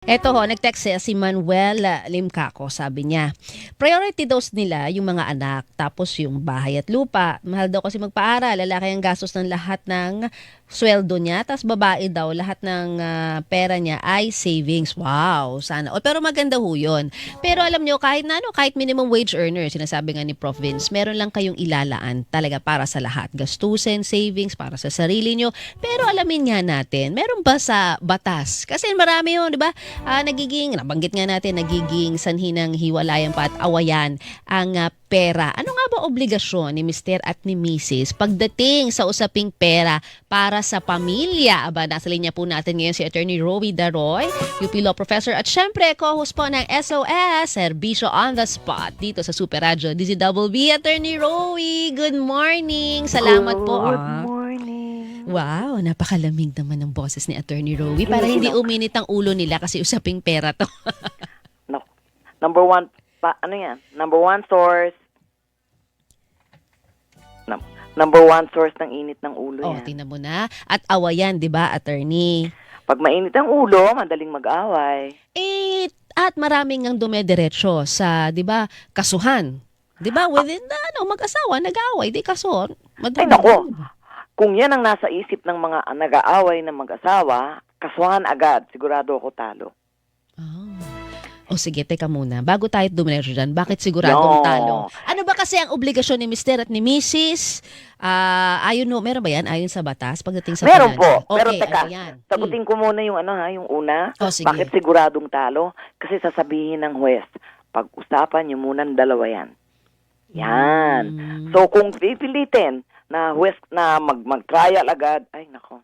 Eto ho, nag-text si Manuel Limcaco, sabi niya, priority daw nila yung mga anak, tapos yung bahay at lupa. Mahal daw kasi magpaaral, lalaki ang gastos ng lahat ng sweldo niya, tapos babae daw, lahat ng pera niya ay savings. Wow, sana. O, pero maganda ho yun. Pero alam nyo, kahit minimum wage earner, sinasabi nga ni Prof. Vince, meron lang kayong ilalaan talaga para sa lahat. Gastusin, savings, para sa sarili nyo. Pero alamin nga natin, meron ba sa batas? Kasi marami yun, di ba? Nabanggit nga natin, nagiging sanhi ng hiwalayan pa at awayan ang pera. Ano nga ba obligasyon ni Mr. at ni Mrs. pagdating sa usaping pera para sa pamilya? Aba, nasa linya po natin ngayon si Attorney Rowie Daroy, UP Law Professor at syempre co-host po ng SOS, Serbisyo on the Spot, dito sa Super Radio DZBB. Attorney Rowie, good morning! Salamat po. Good morning. Wow, napakalamig naman ng boses ni Attorney Rowie para hindi uminit ang ulo nila kasi usaping pera to. No. Number one, ano yan? Number one source. Number one source ng init ng ulo Oh, yan. tingnan mo na. At awayan, di ba, Attorney? Pag mainit ang ulo, madaling mag-away. At maraming ang dumediretso sa, di ba, kasuhan. Di ba, within mag-asawa, nag-away, di kaso. Ay, nako. Kung yan ang nasa isip ng mga nag-aaway ng mag-asawa, kasuhan agad. Sigurado ako talo. Oh. O sige, teka muna. Bago tayo dumiretso dyan, bakit siguradong talo? Ano ba kasi ang obligasyon ni Mr. at ni Mrs.? Meron ba yan? Ayon sa batas pagdating sa Meron pinansyal? po. Pero Okay, teka, ano yan? sagutin ko muna yung yung una. Oh, sige. Bakit siguradong talo? Kasi sasabihin ng huwes, pag-usapan niyo muna ng dalawa yan. Yan. So kung pipilitin na huwes na mag-trial agad, ay nako.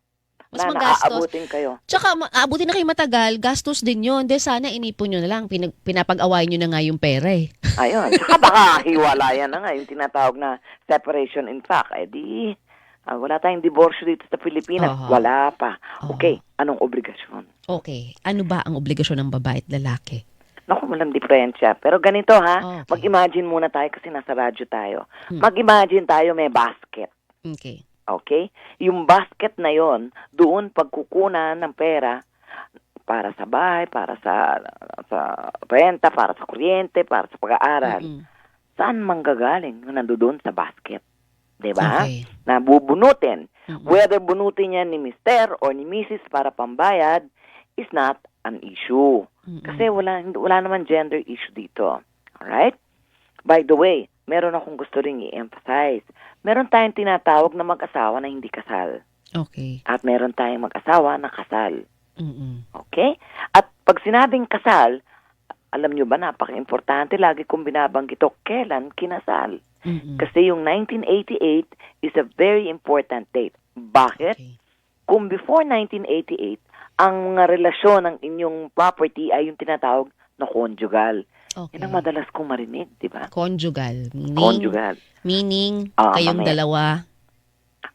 Mas Na magastos. naaabutin kayo. Tsaka, aabutin na kayo matagal, gastos din yun. De, sana inipon nyo na lang. Pinapag-awayan nyo na nga yung pera eh. Ayun. Tsaka baka hiwalayan na nga yung tinatawag na separation in fact. Eh di, wala tayong divorce dito sa Pilipinas. Wala pa. Okay, anong obligasyon? Okay. Ano ba ang obligasyon ng babae at lalaki? Naku, walang diferensya. Pero ganito Okay. Mag-imagine muna tayo kasi nasa radyo tayo. Mag-imagine tayo may basket. Okay. Okay? Yung basket na yon, doon pagkukunan ng pera para sa bahay, para sa renta, para sa kuryente, para sa pag-aaral. Saan manggagaling yung nandoon sa basket? Diba? Okay. Na bubunutin. Whether bunutin yan ni Mr. or ni Mrs. para pambayad is not an issue. Kasi wala naman gender issue dito. Alright? By the way, meron akong gusto ring i-emphasize. Meron tayong tinatawag na mag-asawa na hindi kasal. Okay. At meron tayong mag-asawa na kasal. Mm-mm. Okay? At pag sinabing kasal, alam nyo ba, napaka-importante, lagi kong binabanggit ito, kailan kinasal. Kasi yung 1988 is a very important date. Bakit? Okay. Kung before 1988, ang mga relasyon ng inyong property ay yung tinatawag na conjugal. Okay. Yan ang madalas kong marinig, di ba? Conjugal. Conjugal. Meaning, kayong mamaya. dalawa.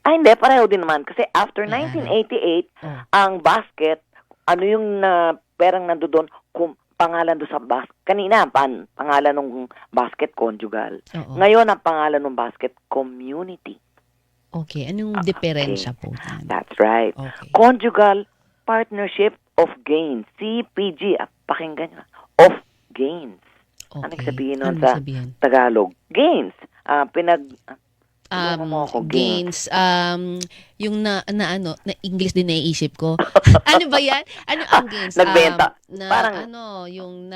Ay, hindi. Pareho din naman. Kasi after 1988, ang basket, ano yung perang nandoon, kung pangalan doon sa basket. Kanina, pangalan ng basket, conjugal. Oo. Ngayon, ang pangalan ng basket, community. Okay. Anong diferensya po? That's right. Okay. Conjugal Partnership of Gains. CPG. Pakinggan nyo. Of Gains. Okay. Anong sabihin nun Anong sa sabihin? Tagalog? Gains. Gains. Yung na English din naiisip ko. Ano ba yan? Ano ang gains? Nagbenta. Parang, yung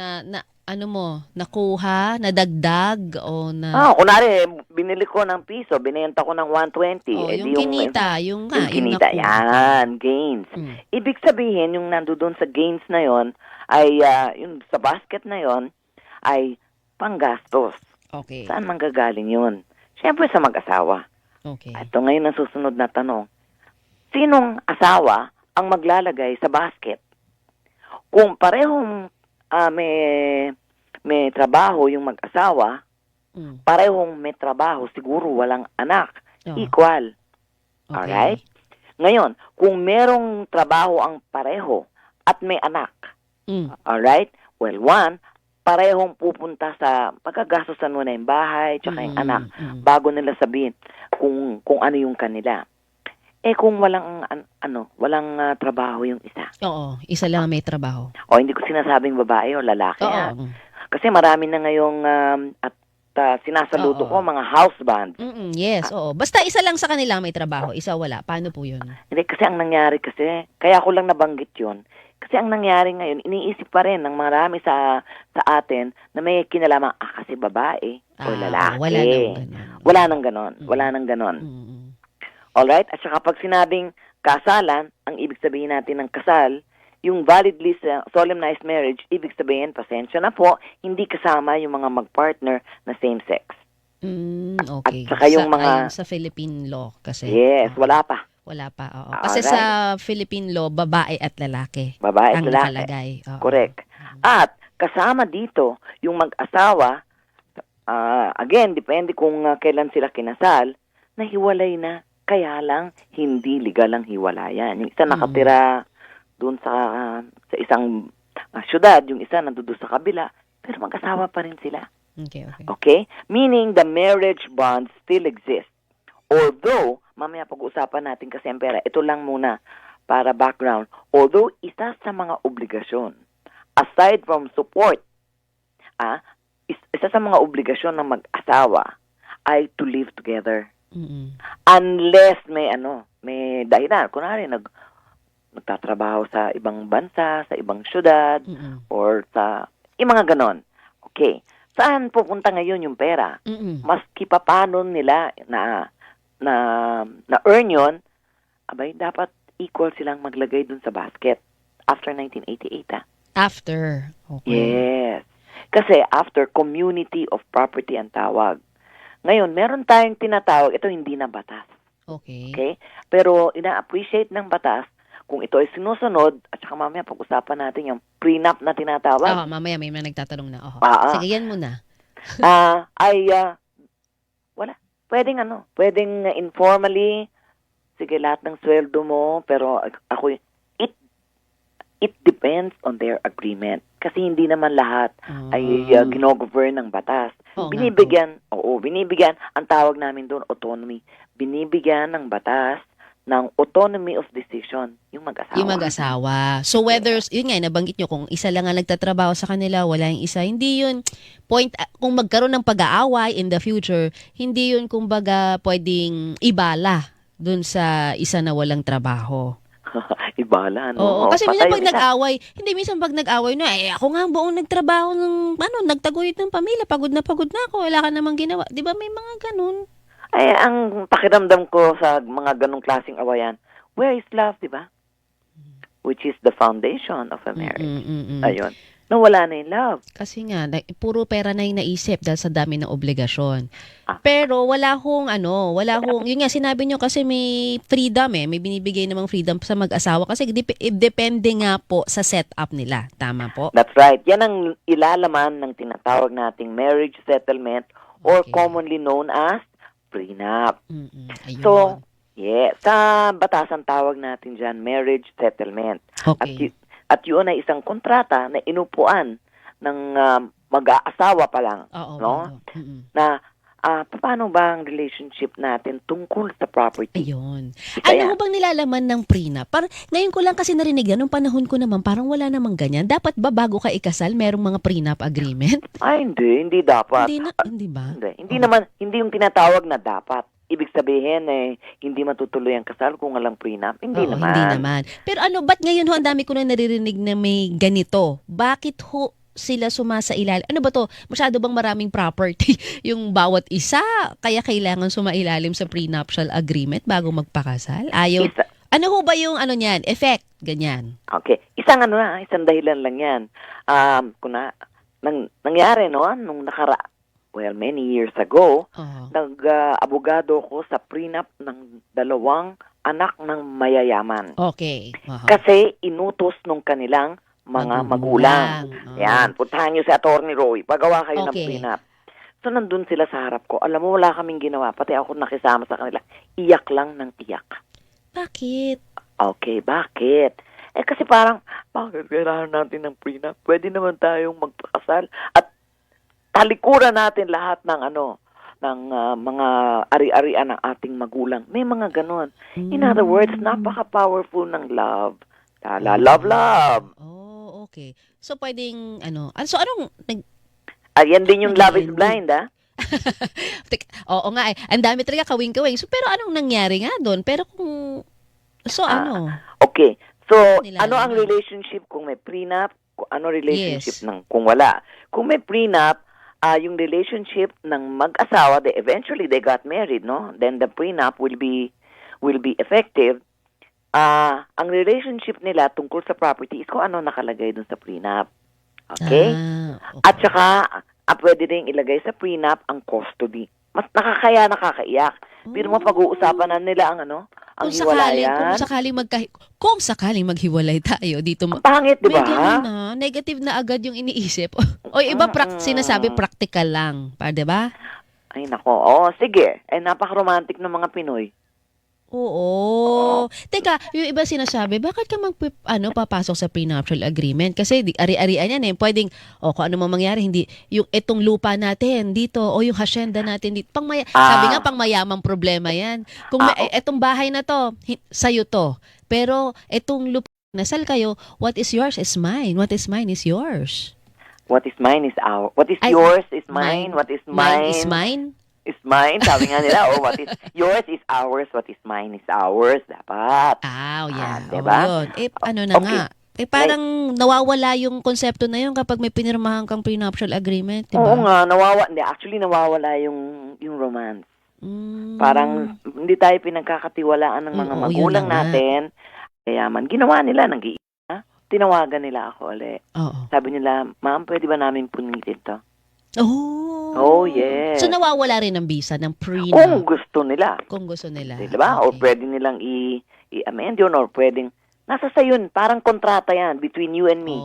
nakuha, nadagdag, o na... Kunwari, binili ko ng piso, binenta ko ng 120. Yung kinita, yung kinita, nakuha. yan, gains. Ibig sabihin, yung nandoon sa gains na yon ay, yung sa basket na yon ay panggastos. Okay. Saan manggagaling yun? Siyempre sa mag-asawa. Okay. Ito ngayon ang susunod na tanong. Sinong asawa ang maglalagay sa basket? Kung parehong may trabaho yung mag-asawa, parehong may trabaho, siguro walang anak, equal. Okay. Alright? Ngayon, kung merong trabaho ang pareho at may anak, alright? Well, one, parehong pupunta sa pagkagastosan mo na yung bahay tsaka yung anak bago nila sabihin kung ano yung kanila. kung walang walang trabaho yung isa. Oo, isa lang ang may trabaho. O hindi ko sinasabing babae o lalaki. Oo. Kasi marami na ngayong sinasaludo Oo. ko mga house band. Yes, oo. Basta isa lang sa kanila ang may trabaho, isa wala. Paano po 'yun? Hindi kasi ang nangyari kasi, kaya ko lang nabanggit 'yon. Kasi ang nangyari ngayon, iniisip pa rin ng marami sa atin na may kinalaman kasi babae o lalaki. Wala nang ganun. Wala nang ganon. Wala nang ganon. Mm. Alright? At saka pag sinabing kasalan, ang ibig sabihin natin ng kasal, yung validly solemnized marriage, ibig sabihin, pasensya na po, hindi kasama yung mga mag-partner na same sex. Okay. At saka yung ayon sa Philippine law kasi. Yes, wala pa. Wala pa, oo. Kasi sa Philippine law, babae at lalaki Babae ang at lalaki. nakalagay. Oo. Correct. At kasama dito, yung mag-asawa, again, depende kung kailan sila kinasal, nahiwalay na. Kaya lang, hindi legal ang hiwalayan. Yung isa nakatira doon sa isang syudad, yung isa nandoon sa kabila, pero mag-asawa pa rin sila. Okay. Okay? Meaning, the marriage bond still exists. Although, mamaya pag-uusapan natin kasi ang pera, ito lang muna para background. Although, isa sa mga obligasyon, aside from support, isa sa mga obligasyon ng mag-asawa ay to live together. Unless may dahilan. Kunwari, nagtatrabaho sa ibang bansa, sa ibang syudad, or sa mga ganon. Okay. Saan pupunta ngayon yung pera? Maski pa paano nila na earn yun, dapat equal silang maglagay dun sa basket after 1988. After. Okay. Yes. Kasi after community of property ang tawag. Ngayon, meron tayong tinatawag, ito hindi na batas. Okay? Pero ina-appreciate ng batas kung ito ay sinusunod, at saka mamaya pag-usapan natin yung prenup na tinatawag. Mamaya may mga nagtatanong na. Sige, yan muna. Wala. Pwedeng informally, sige, lahat ng sweldo mo, pero it depends on their agreement. Kasi hindi naman lahat ay ginogovern ng batas. Binibigyan, ang tawag namin doon, autonomy. Binibigyan ng batas ng autonomy of decision yung mag-asawa. Yung mag-asawa. So whether, yun nga, nabanggit nyo, kung isa lang ang nagtatrabaho sa kanila, wala yung isa, hindi yun point, kung magkaroon ng pag-aaway in the future, hindi yun kumbaga pwedeng ibala dun sa isa na walang trabaho. Ibala, no? Oo, kasi minsan pag nag-away, ako nga buong nagtrabaho nagtaguyod ng pamilya, pagod na ako, wala ka namang ginawa. Di ba may mga ganun? Ang pakiramdam ko sa mga ganung klaseng awayan, where is love, di ba? Which is the foundation of a marriage. Ayun. Nawala na yung love. Kasi nga, puro pera na yung naisip dahil sa dami ng obligasyon. Pero wala hong, yun nga, sinabi nyo kasi may freedom may binibigay namang freedom sa mag-asawa kasi depende nga po sa setup nila. Tama po? That's right. Yan ang ilalaman ng tinatawag nating marriage settlement or commonly known as prenup. So, sa batasan tawag natin dyan, marriage settlement. Okay. At yun ay isang kontrata na inupuan ng mag-aasawa pa lang. Na paano ba ang relationship natin tungkol sa property? Ayun. Ano bang nilalaman ng prenup? Ngayon ko lang kasi narinig yan, nung panahon ko naman, parang wala namang ganyan. Dapat ba bago ka ikasal, merong mga prenup agreement? Hindi dapat. Hindi ba? Hindi naman, hindi yung tinatawag na dapat. Ibig sabihin, hindi matutuloy ang kasal kung walang prenup. Hindi naman. Pero ba't ngayon ang dami ko na naririnig na may ganito? Bakit sila sumasailalim? Ano ba to? Masyado bang maraming property yung bawat isa? Kaya kailangan sumailalim sa prenuptial agreement bago magpakasal? Ano ho ba yung niyan? Effect? Ganyan. Okay. Isang dahilan lang yan. Nangyari, nung many years ago, nag-abogado ko sa prenup ng 2 anak ng mayayaman. Okay. Kasi inutos nung kanilang mga magulang. Yan, puntahan niyo si Attorney Roy. Pagawa kayo ng prenup. So, nandun sila sa harap ko. Alam mo, wala kaming ginawa. Pati ako nakisama sa kanila. Iyak lang ng iyak. Bakit? Okay, bakit? Kasi parang, bakit kailangan natin ng prenup? Pwede naman tayong magpakasal at talikuran natin lahat ng mga ari-arian ng ating magulang. May mga ganon. In other words, napaka-powerful ng love. Love. Oh, okay. So, pwedeng, so anong, Ayan din yung Love is Nag-ending. Blind, ah. oo nga eh, ang dami talaga kawing-kawing. So, pero anong nangyari nga doon? Pero Okay. So, Nilalaman. ano ang relationship kung may prenup? Ano relationship Yes. kung wala? Kung may prenup, yung relationship ng mag-asawa, eventually they got married, no? Then the prenup will be effective. Ang relationship nila tungkol sa property is kung ano nakalagay dun sa prenup. Okay? Okay. At saka, pwede rin ilagay sa prenup ang custody. Mas nakakaiyak. Pero mapag-uusapan na nila ang hiwalayan. Kung sakaling maghiwalay tayo dito, Ang pangit, di may ba? ganun na, negative na agad yung iniisip. O iba sinasabi practical lang, di ba? Ay, nako. Oh, sige. Napaka-romantic ng mga Pinoy. Oo. Teka, yung iba sinasabi, bakit ka papasok sa prenuptial agreement? Kasi ari-arian yan eh. Pwedeng, kung ano mang mangyari, hindi, yung itong lupa natin dito, o yung hacienda natin dito. Sabi nga, pangmayamang problema yan. Kung etong bahay na to, sa'yo to. Pero, etong lupa, nasal kayo, what is yours is mine. What is mine is yours. What is mine is ours. What is yours is mine. What is mine is mine. Is mine. Sabi nga nila, what is yours is ours, what is mine is ours. Dapat. Yeah. Diba? Yun. Nga. Parang nawawala yung konsepto na yun kapag may pinirmahan kang prenuptial agreement, diba? Oo nga, nawawala yung romance. Parang hindi tayo pinagkakatiwalaan ng mga magulang natin. Kaya ginawa nila, tinawagan nila ako ulit. Sabi nila, ma'am, pwede ba namin punitin to? Oh, yes. So, nawawala rin ang visa ng prenup. Kung gusto nila. Okay. Diba? O pwede nilang i-amend yun or pwedeng, nasa sayun, parang kontrata yan between you and me.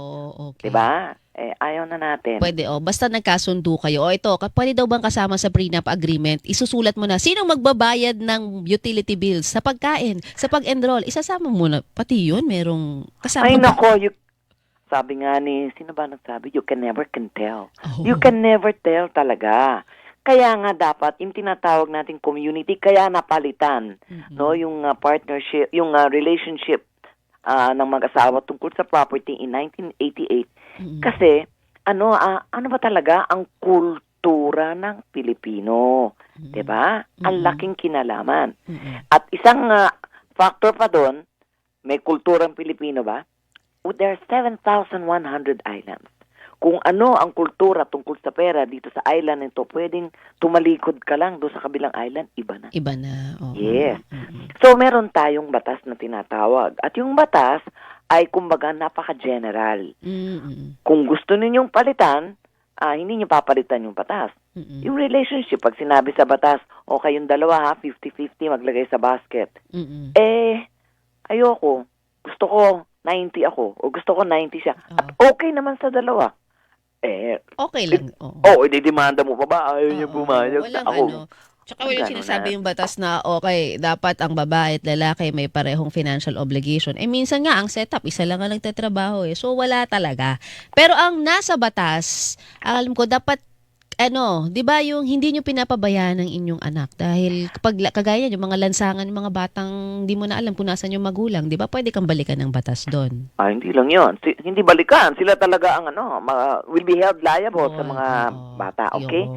Okay. Diba? Ayaw na natin. Pwede, basta nagkasundo kayo. Ito, pwede daw bang kasama sa prenup agreement, isusulat mo na, sinong magbabayad ng utility bills sa pagkain, sa pag-enroll, isasama mo na, pati yun, merong kasama. Ay, nako, sabi nga sino ba nagsabi? You can never tell. You can never tell talaga. Kaya nga dapat, yung tinatawag nating community, kaya napalitan, no, yung partnership, yung relationship ng mag-asawa tungkol sa property in 1988. Kasi, ano ba talaga ang kultura ng Pilipino? Diba? Ang laking kinalaman. At isang factor pa doon, may kulturang Pilipino ba? There are 7,100 islands. Kung ano ang kultura tungkol sa pera dito sa island nito, pwedeng tumalikod ka lang doon sa kabilang island, iba na. Iba na. Yes. So, meron tayong batas na tinatawag. At yung batas ay kumbaga napaka-general. Kung gusto ninyong palitan, hindi niyo papalitan yung batas. Yung relationship, pag sinabi sa batas, kayong dalawa 50-50 maglagay sa basket. Ayoko. Gusto ko 90 ako o gusto ko 90 siya. At okay naman sa dalawa. Okay lang. Ididemanda mo pa ba? Ayaw niya pumayag. Walang Tsaka wala sinasabi yung batas na dapat ang babae at lalaki may parehong financial obligation. Minsan nga, ang setup, isa lang ang nagtatrabaho eh. So, wala talaga. Pero ang nasa batas, alam ko, dapat di ba yung hindi nyo pinapabayaan ng inyong anak dahil kapag kagaya yung mga lansangan, yung mga batang hindi mo na alam kung nasan yung magulang, di ba pwede kang balikan ng batas doon? Hindi lang yun. Hindi balikan. Sila talaga ang will be held liable sa mga bata, okay?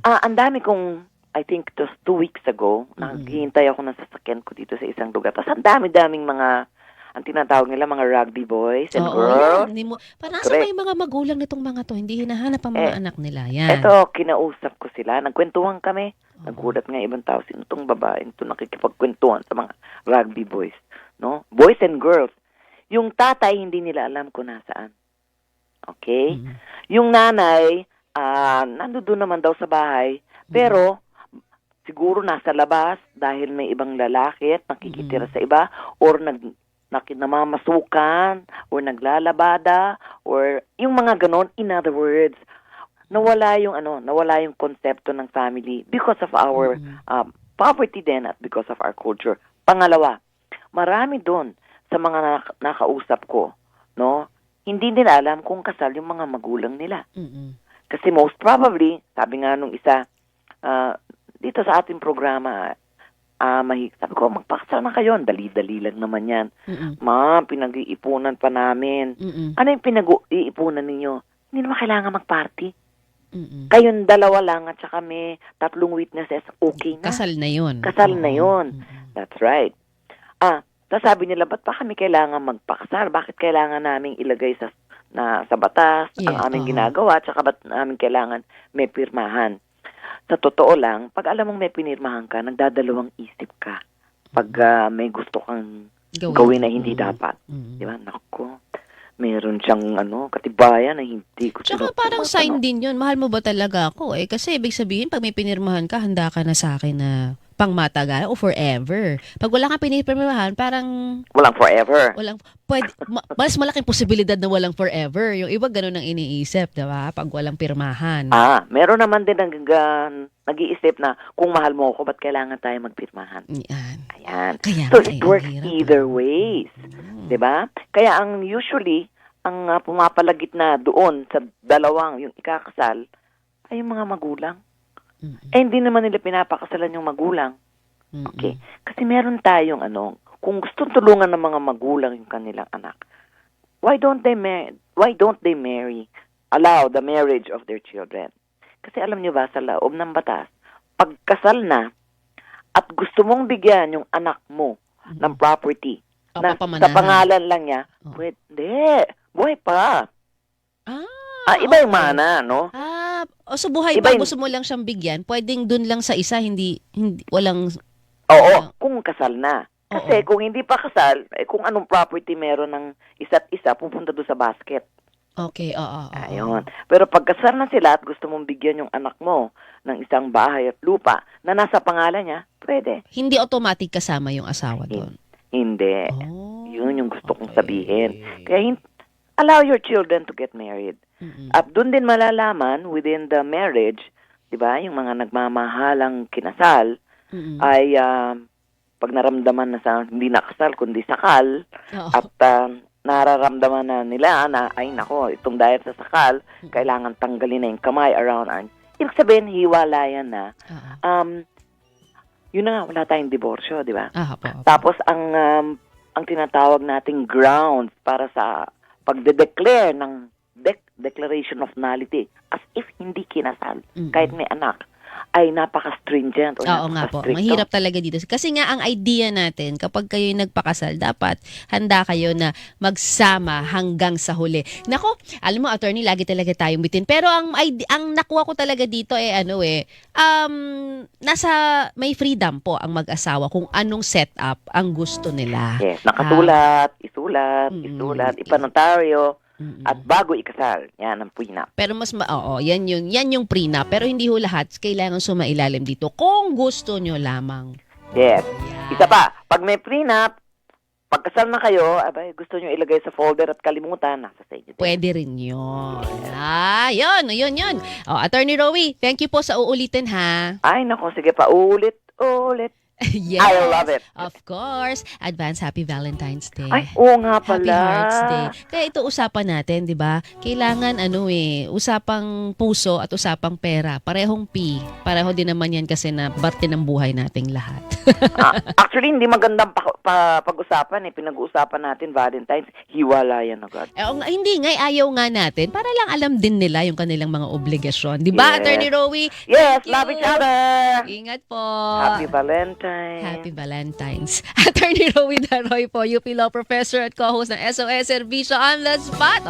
Ang dami kong, I think it was 2 weeks ago, naghihintay ako ng sasakyan ko dito sa isang lugar. Tapos ang dami-daming mga, ang tinatawag nila mga rugby boys and girls. Parang nasa pa yung mga magulang nitong mga to, hindi hinahanap ang mga anak nila. Yan. Eto, kinausap ko sila. Nagkwentuhan kami. Nagulat nga ibang tao. Sino itong babae? Ito nakikipagkwentuhan sa mga rugby boys. No? Boys and girls. Yung tatay, hindi nila alam kung nasaan. Okay? Yung nanay, nandoon naman daw sa bahay. Pero, siguro nasa labas dahil may ibang lalaki at nakikitira sa iba or namamasukan or naglalabada or yung mga ganon. In other words, nawala yung konsepto ng family because of our poverty din at because of our culture. Pangalawa, marami doon sa mga nakausap ko, no, hindi nila alam kung kasal yung mga magulang nila. Kasi most probably, sabi nga nung isa, dito sa ating programa, sabi ko, magpakasal na kayo. Dali-dali lang naman yan. Mm-mm. Ma, pinag-iipunan pa namin. Mm-mm. Ano yung pinag-iipunan ninyo? Hindi naman kailangan mag-party. Mm-mm. Kayong dalawa lang at saka may 3 witnesses, okay na. Kasal na yun. Kasal na yun. Mm-mm. That's right. Sabi nila, ba't pa kami kailangan magpakasal? Bakit kailangan naming ilagay sa batas ang Yeah, aming ginagawa? Tsaka ba't namin kailangan may pirmahan? Sa totoo lang, pag alam mong may pinirmahan ka, nagdadalawang isip ka. Pag may gusto kang gawin na hindi dapat. Mm-mm. Di ba? Naku, meron siyang katibayan na hindi ko Tsaka parang sign din yun. Mahal mo ba talaga ako? Kasi ibig sabihin, pag may pinirmahan ka, handa ka na sa akin na pangmatagal o forever. Pag wala kang pinirmahan, parang Walang forever. mas malaking posibilidad na walang forever. Yung iba ganun ang iniisip, diba? Pag walang pirmahan. Meron naman din nag-iisip na kung mahal mo ako, ba't kailangan tayo magpirmahan? Yan. Ayan. Kaya So, nga, it works ang hirap, either ways. Diba? Kaya usually, ang pumapalagit na doon sa dalawang, yung ikakasal, ay yung mga magulang. Mm-mm. Hindi naman nila pinapakasalan yung magulang. Mm-mm. Okay? Kasi meron tayong kung gustong tulungan ng mga magulang yung kanilang anak, why don't they marry, allow the marriage of their children? Kasi alam niyo ba, sa loob ng batas, pagkasal na, at gusto mong bigyan yung anak mo ng property na sa Papamanahan. pangalan lang niya, pwede. Hindi. Buhay pa. Iba yung okay. mana, no? So buhay Iba pa, yung- gusto mo lang siyang bigyan, pwedeng dun lang sa isa, hindi walang... Oo, kung kasal na. Kasi Oo. kung hindi pa kasal, kung anong property meron ng isa't isa, pupunta doon sa basket. Okay, oo. Ayun. Pero pag kasal na sila at gusto mong bigyan yung anak mo ng isang bahay at lupa na nasa pangalan niya, pwede. Hindi automatic kasama yung asawa doon. Hindi. Oh, Yun yung gusto kong okay. sabihin. Kaya allow your children to get married. Mm-mm. At doon din malalaman within the marriage, 'di ba, yung mga nagmamahalang kinasal Mm-mm. ay pag naramdaman na sa hindi nakasal kundi sakal Oo. at nararamdaman na nila na ay nako, itong dahil sa sakal, kailangan tanggalin na yung kamay around arm. Ibig sabihin hiwalayan na. Oo. Yun na nga, wala tayong diborsyo, 'di ba? Po. Tapos ang tinatawag nating grounds para sa pagde-declare ng declaration of nullity as if hindi kinasal, kahit may anak, ay napaka-stringent o Oo nga po. napaka-stricto. Mahirap talaga dito. Kasi nga ang idea natin, kapag kayo nagpakasal, dapat handa kayo na magsama hanggang sa huli. Nako, alam mo, attorney, lagi talaga tayong bitin. Pero ang nakuha ko talaga dito nasa may freedom po ang mag-asawa kung anong setup ang gusto nila. Yes, nakasulat, isulat, ipanotaryo, Mm-mm. at bago ikasal. Yan ang prenup. Pero yan yung prenup. Pero hindi ho lahat kailangan sumailalim dito kung gusto nyo lamang. Yes. Yan. Isa pa, pag may prenup, pagkasal na kayo, gusto nyo ilagay sa folder at kalimutan, nasa sa inyo. Pwede rin yun. Yun. Attorney Rowie, thank you po sa uulitin ha. Ay, nako, sige pa, ulit. Yes. I love it. Of course. Advance Happy Valentine's Day. Ay, oo nga Happy pala. Hearts Day. Kaya ito usapan natin, 'di ba? Kailangan usapang puso at usapang pera. Parehong P. Pareho din naman 'yan kasi na parte ng buhay nating lahat. Actually, hindi magandang pag-usapan Pinag-uusapan natin Valentine's, hiwalayan agad. Hindi nga, ayaw nga natin. Para lang alam din nila yung kanilang mga obligasyon. 'Di ba, Yes. Attorney Rowie? Yes, Thank love you. each other. Ingat po. Happy Valentine's. Happy Valentine's. Attorney Rowie Daroy po, UP Law Professor at co-host ng SOS Servicio on the Spot.